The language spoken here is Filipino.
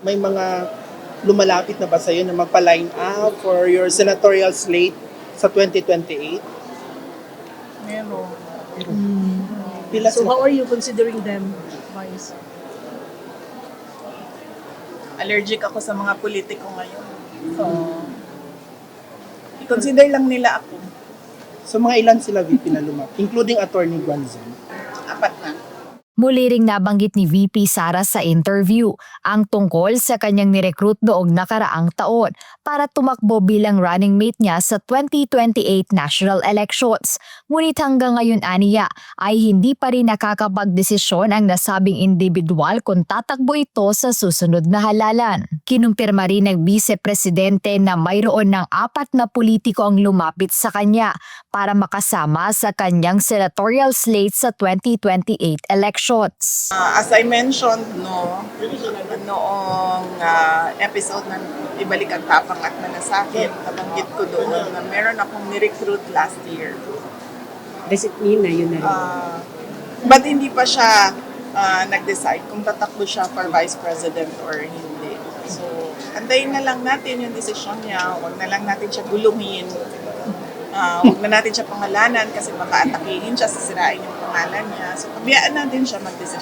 may mga lumalapit na ba sa'yo na magpa-line up for your senatorial slate sa 2028? Meron. Pila So sila? how are you considering them, Vice? Allergic ako sa mga politiko ngayon. So, i-consider lang nila ako. So mga ilan sila VP na lumapit, including Attorney Guanzon? 4 na. Muli ring nabanggit ni VP Sara sa interview ang tungkol sa kanyang nirecruit noong nakaraang taon para tumakbo bilang running mate niya sa 2028 national elections. Ngunit hanggang ngayon aniya ay hindi pa rin nakakapagdesisyon ang nasabing individual kung tatakbo ito sa susunod na halalan. Kinumpirma rin ng vice-presidente na mayroon ng 4 na politiko ang lumapit sa kanya para makasama sa kanyang senatorial slate sa 2028 elections. As I mentioned, noong episode ng Ibalik ang Tapang at Malasakit, nabanggit ko doon na meron akong ni-recruit last year. Does it mean na yun na rin? But hindi pa siya nag-decide kung tatakbo siya for vice president or hindi. So, antayin na lang natin yung desisyon niya. Huwag na lang natin siya guluhin. Huwag na natin siya pangalanan kasi baka atakihin siya, sisirain yung pangalan niya. So, pabayaan natin siya mag-desisyon.